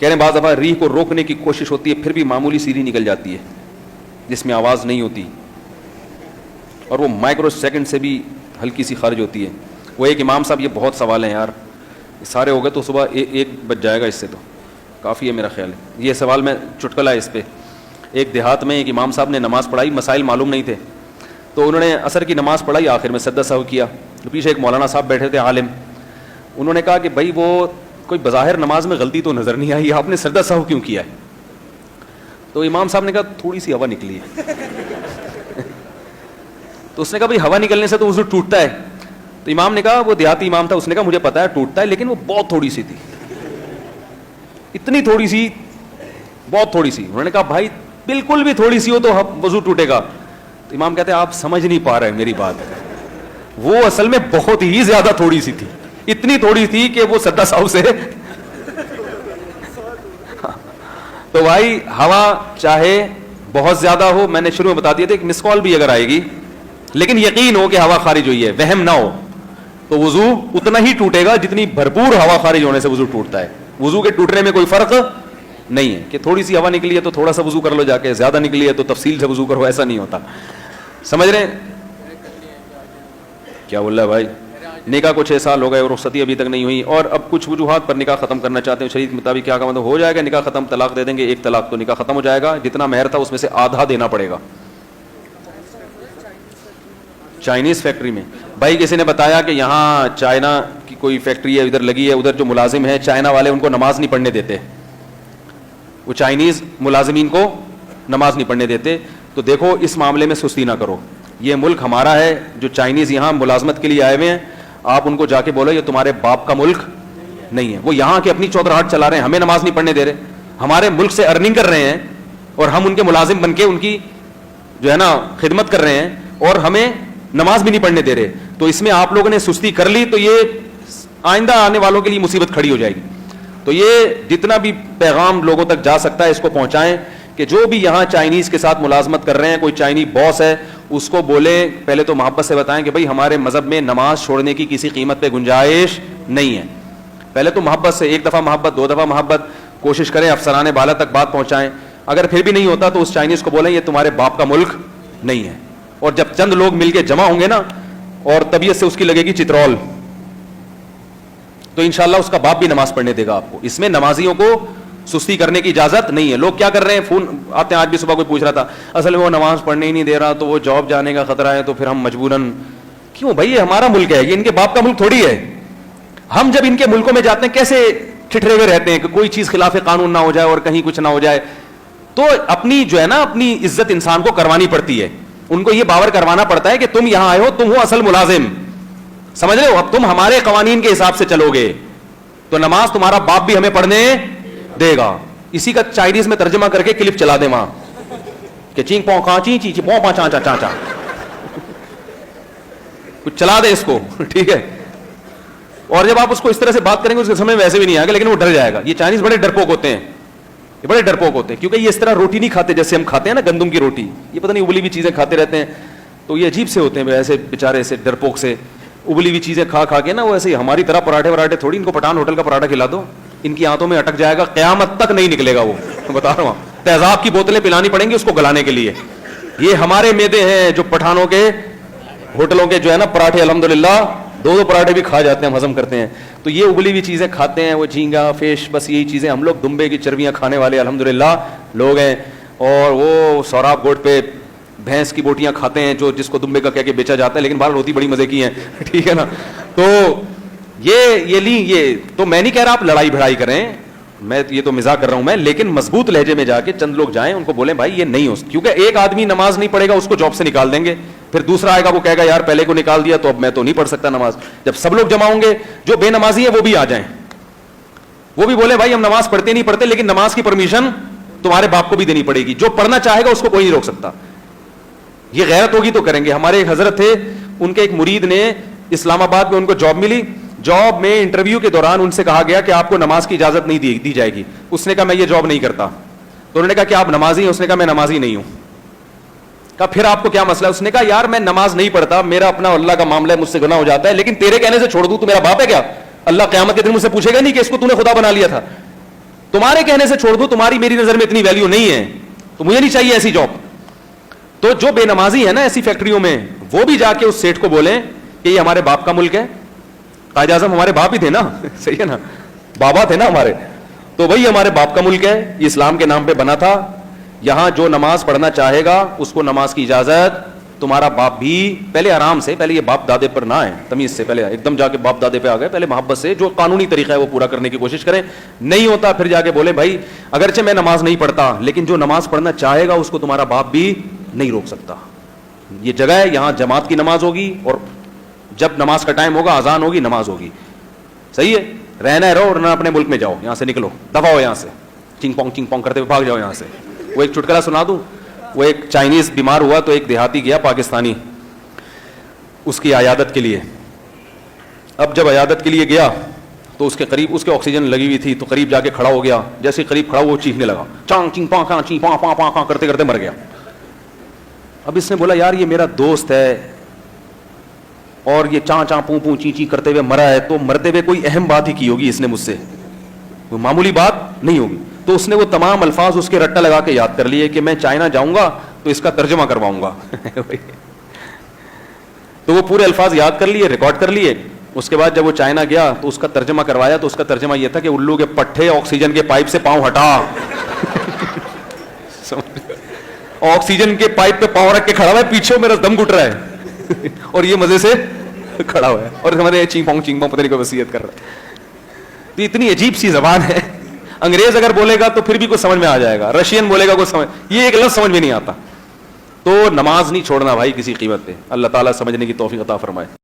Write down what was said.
کہہ رہے ہیں بعض دفعہ ریح کو روکنے کی کوشش ہوتی ہے پھر بھی معمولی سیڑھی نکل جاتی ہے جس میں آواز نہیں ہوتی, اور وہ مائکرو سیکنڈ سے بھی ہلکی سی خارج ہوتی ہے. وہ ایک امام صاحب, یہ بہت سوال ہیں یار, سارے ہو گئے تو صبح ایک بج جائے گا, اس سے تو کافی ہے میرا خیال ہے. یہ سوال میں چٹکلا ہے اس پہ. ایک دیہات میں ایک امام صاحب نے نماز پڑھائی, مسائل معلوم نہیں تھے, تو انہوں نے عصر کی نماز پڑھائی, آخر میں سجدہ سہو کیا. پیچھے ایک مولانا صاحب بیٹھے تھے عالم, انہوں نے کہا کہ بھائی وہ کوئی بظاہر نماز میں غلطی تو نظر نہیں آئی, آپ نے سجدہ سہو کیوں کیا ہے؟ تو امام صاحب نے کہا تھوڑی سی ہوا نکلی ہے. تو اس نے کہا بھائی ہوا نکلنے سے تو وضو ٹوٹتا ہے. تو امام نے کہا, وہ دیہاتی امام تھا, اس نے کہا مجھے پتا ہے ٹوٹتا ہے, لیکن وہ بہت تھوڑی سی تھی, اتنی تھوڑی سی, بہت تھوڑی سی. انہوں نے کہا بھائی بالکل بھی تھوڑی سی ہو تو وضو ٹوٹے گا. تو امام کہتے ہیں آپ سمجھ نہیں پا رہے میری بات, وہ اصل میں بہت ہی زیادہ تھوڑی سی تھی, اتنی تھوڑی تھی کہ وہ سجدہ سہو سے. تو بھائی ہوا چاہے بہت زیادہ ہو, میں نے شروع میں بتا دیا تھا, ایک مس کال بھی اگر آئے گی, لیکن یقین ہو کہ ہوا خارج ہوئی ہے, وہم نہ ہو, تو وضو اتنا ہی ٹوٹے گا جتنی بھرپور ہوا خارج ہونے سے وضو ٹوٹتا ہے. وضو کے ٹوٹنے میں کوئی فرق نہیں ہے کہ تھوڑی سی ہوا نکلی ہے تو تھوڑا سا وضو کر لو جا کے, زیادہ نکلی ہے تو تفصیل سے وضو کرو, ایسا نہیں ہوتا. سمجھ رہے ہیں کیا بول رہا ہے بھائی؟ نکاح کو 6 سال ہو گئے اور رخصتی ابھی تک نہیں ہوئی, اور اب کچھ وجوہات پر نکاح ختم کرنا چاہتے ہیں, شریعت کے مطابق کیا مطلب ہو جائے گا؟ نکاح ختم, طلاق دے دیں گے, 1 طلاق تو نکاح ختم ہو جائے گا. جتنا مہر تھا اس میں سے آدھا دینا پڑے گا. چائنیز فیکٹری میں بھائی کسی نے بتایا کہ یہاں چائنا کی کوئی فیکٹری ہے ادھر لگی ہے, ادھر جو ملازم ہیں چائنا والے ان کو نماز نہیں پڑھنے دیتے, وہ چائنیز ملازمین کو نماز نہیں پڑھنے دیتے. تو دیکھو اس معاملے میں سستی نہ کرو, یہ ملک ہمارا ہے, جو چائنیز یہاں ملازمت کے لیے آئے ہوئے ہیں آپ ان کو جا کے بولو یہ تمہارے باپ کا ملک نہیں ہے. وہ یہاں کے اپنی چودراہٹ چلا رہے ہیں, ہمیں نماز نہیں پڑھنے دے رہے, ہمارے ملک سے ارننگ کر رہے ہیں اور ہم ان کے ملازم بن کے ان کی جو ہے نا خدمت کر رہے ہیں, اور ہمیں نماز بھی نہیں پڑھنے دے رہے. تو اس میں آپ لوگوں نے سستی کر لی تو یہ آئندہ آنے والوں کے لیے مصیبت کھڑی ہو جائے گی. تو یہ جتنا بھی پیغام لوگوں تک جا سکتا ہے اس کو پہنچائیں کہ جو بھی یہاں چائنیز کے ساتھ ملازمت کر رہے ہیں, کوئی چائنی باس ہے اس کو بولیں, پہلے تو محبت سے بتائیں کہ بھائی ہمارے مذہب میں نماز چھوڑنے کی کسی قیمت پہ گنجائش نہیں ہے. پہلے تو محبت سے, 1 دفعہ محبت, 2 دفعہ محبت, کوشش کریں افسران بالا تک بات پہنچائیں. اگر پھر بھی نہیں ہوتا تو اس چائنیز کو بولیں یہ تمہارے باپ کا ملک نہیں ہے. اور جب چند لوگ مل کے جمع ہوں گے نا اور طبیعت سے اس کی لگے گی چترول, تو انشاءاللہ اس کا باپ بھی نماز پڑھنے دے گا آپ کو. اس میں نمازیوں کو سستی کرنے کی اجازت نہیں ہے. لوگ کیا کر رہے ہیں, فون آتے ہیں, آج بھی صبح کوئی پوچھ رہا تھا اصل میں وہ نماز پڑھنے ہی نہیں دے رہا تو وہ جاب جانے کا خطرہ ہے تو پھر ہم مجبوراً. کیوں بھائی, یہ ہمارا ملک ہے, یہ ان کے باپ کا ملک تھوڑی ہے. ہم جب ان کے ملکوں میں جاتے ہیں کیسے ٹھٹرے ہوئے رہتے ہیں کہ کوئی چیز خلاف قانون نہ ہو جائے اور کہیں کچھ نہ ہو جائے. تو اپنی جو ہے نا اپنی عزت انسان کو کروانی پڑتی ہے, ان کو یہ باور کروانا پڑتا ہے کہ تم یہاں آئے ہو, تم ہو اصل ملازم, سمجھ رہے ہو, اب تم ہمارے قوانین کے حساب سے چلو گے تو نماز تمہارا باپ بھی ہمیں پڑھنے دے گا. اسی کا چائنیز میں ترجمہ کر کے کلپ چلا دے وہاں کہ چینگ پوں کہاں چی چی پوں پا چا چا چا چا, کچھ چلا دے اس کو, ٹھیک ہے. اور جب آپ اس کو اس طرح سے بات کریں گے اس کے سمجھ میں ویسے بھی نہیں آئے گا, لیکن وہ ڈر جائے گا. یہ چائنیز بڑے ڈرپوک ہوتے ہیں, یہ بڑے ڈرپوک ہوتے ہیں, کیونکہ یہ اس طرح روٹی نہیں کھاتے جیسے ہم کھاتے ہیں نا گندم کی روٹی, یہ پتہ نہیں ابلی ہوئی چیزیں کھاتے رہتے ہیں. تو یہ عجیب سے ہوتے ہیں ایسے بیچارے, ایسے ڈرپوک سے ابلی ہوئی چیزیں کھا کھا کے نا, وہ ایسے ہماری طرح پراٹھے وراٹھے تھوڑی, ان کو پٹھان ہوٹل کا پراٹھا کھلا دو ان کی آنتوں میں اٹک جائے گا, قیامت تک نہیں نکلے گا. وہ بتا رہا ہوں, تیزاب کی بوتلیں پلانی پڑیں گی اس کو گلانے کے لیے. یہ ہمارے میدے ہیں جو پٹھانوں کے ہوٹلوں کے جو ہے نا پراٹھے, الحمدللہ 2 پراٹھے بھی کھا جاتے ہیں, ہم ہضم کرتے ہیں. تو یہ ابلی ہوئی چیزیں کھاتے ہیں, وہ جھینگا فش, بس یہی چیزیں. ہم لوگ دمبے کی چربیاں کھانے والے الحمدللہ لوگ ہیں, اور وہ سوراب گوٹ پہ بھینس کی بوٹیاں کھاتے ہیں جو جس کو دمبے کا کہہ کے بیچا جاتا ہے, لیکن باہر ہوتی بڑی مزے کی ہیں, ٹھیک ہے نا. تو یہ تو میں نہیں کہہ رہا آپ لڑائی بھڑائی کریں, میں یہ تو مزاح کر رہا ہوں میں, لیکن مضبوط لہجے میں جا کے چند لوگ جائیں, ان کو بولیں بھائی یہ نہیں ہو, کیونکہ ایک آدمی نماز نہیں پڑھے گا اس کو جاب سے نکال دیں گے, پھر دوسرا آئے گا وہ کہے گا یار پہلے کو نکال دیا تو اب میں تو نہیں پڑھ سکتا نماز. جب سب لوگ جمع ہوں گے, جو بے نمازی ہیں وہ بھی آ جائیں, وہ بھی بولے بھائی ہم نماز پڑھتے نہیں پڑھتے, لیکن نماز کی پرمیشن تمہارے باپ کو بھی دینی پڑے گی, جو پڑھنا چاہے گا اس کو کوئی نہیں روک سکتا. یہ غیرت ہوگی تو کریں گے. ہمارے ایک حضرت تھے, ان کے ایک مرید نے اسلام آباد میں ان کو جاب ملی, جاب میں انٹرویو کے دوران ان سے کہا گیا کہ آپ کو نماز کی اجازت نہیں دی جائے گی. اس نے کہا میں یہ جاب نہیں کرتا. تو انہوں نے کہا کہ آپ نمازی ہیں؟ اس نے کہا میں نمازی نہیں ہوں. کہا پھر آپ کو کیا مسئلہ ہے؟ اس نے کہا یار میں نماز نہیں پڑھتا, میرا اپنا اللہ کا معاملہ ہے, مجھ سے گناہ ہو جاتا ہے, لیکن تیرے کہنے سے چھوڑ دوں تو میرا باپ ہے کیا؟ اللہ قیامت کے دن مجھ سے پوچھے گا نہیں کہ اس کو تو نے خدا بنا لیا تھا. تمہارے کہنے سے چھوڑ دو, تمہاری میری نظر میں اتنی ویلیو نہیں ہے, تو مجھے نہیں چاہیے ایسی جاب. تو جو بے نمازی ہے نا ایسی فیکٹریوں میں, وہ بھی جا کے اس سیٹ کو بولیں کہ یہ ہمارے باپ کا ملک ہے. قائد اعظم ہمارے باپ ہی تھے نا, صحیح ہے نا, بابا تھے نا ہمارے, تو وہی ہمارے باپ کا ملک ہے, یہ اسلام کے نام پہ بنا تھا. یہاں جو نماز پڑھنا چاہے گا اس کو نماز کی اجازت, تمہارا باپ بھی. پہلے آرام سے, پہلے یہ باپ دادے پر نہ آئے, تمیز سے, پہلے ایک دم جا کے باپ دادے پہ آ گئے, پہلے محبت سے جو قانونی طریقہ ہے وہ پورا کرنے کی کوشش کریں. نہیں ہوتا پھر جا کے بولے بھائی اگرچہ میں نماز نہیں پڑھتا لیکن جو نماز پڑھنا چاہے گا اس کو تمہارا باپ بھی نہیں روک سکتا. یہ جگہ ہے, یہاں جماعت کی نماز ہوگی, اور جب نماز کا ٹائم ہوگا اذان ہوگی, نماز ہوگی. صحیح ہے, رہنا ہے رہو, اور نہ اپنے ملک میں جاؤ, یہاں سے نکلو, دفع ہو یہاں سے, چنگ پونگ کرتے ہوئے بھاگ جاؤ یہاں سے. وہ ایک چٹکلا سنا دوں, وہ ایک چائنیز بیمار ہوا تو ایک دیہاتی گیا پاکستانی اس کی عیادت کے لیے. اب جب عیادت کے لیے گیا تو اس کے قریب اس کے آکسیجن لگی ہوئی تھی, تو قریب جا کے کھڑا ہو گیا. جیسے قریب کھڑا وہ چیخنے لگا, چانگ چنگ پاں چی پاں پاں پاں کرتے کرتے مر گیا. اب اس نے بولا یار یہ میرا دوست ہے اور یہ چاں چاں پوں پوں چی چی کرتے ہوئے مرا ہے, تو مرتے ہوئے کوئی اہم بات ہی کی ہوگی اس نے مجھ سے, کوئی معمولی بات نہیں ہوگی. تو اس نے وہ تمام الفاظ اس کے رٹا لگا کے یاد کر لیے کہ میں چائنا جاؤں گا تو اس کا ترجمہ کرواؤں گا. تو وہ پورے الفاظ یاد کر لیے, ریکارڈ کر لیے. اس کے بعد جب وہ چائنا گیا تو اس کا ترجمہ کروایا, تو اس کا ترجمہ یہ تھا کہ الو کے پٹھے آکسیجن کے پائپ سے پاؤں ہٹا. آکسیجن کے پائپ پہ پاؤں رکھ کے کھڑا ہوا ہے, پیچھے میرا دم گھٹ رہا ہے اور یہ مزے سے کھڑا ہوا ہے, اور ہمارے چینگ پونگ پتہ نہیں کوئی وصیت کر رہا ہے. تو اتنی عجیب سی زبان ہے. انگریز اگر بولے گا تو پھر بھی کچھ سمجھ میں آ جائے گا, رشین بولے گا کچھ سمجھ, یہ ایک لفظ سمجھ میں نہیں آتا. تو نماز نہیں چھوڑنا بھائی کسی قیمت پہ. اللہ تعالیٰ سمجھنے کی توفیق عطا فرمائے.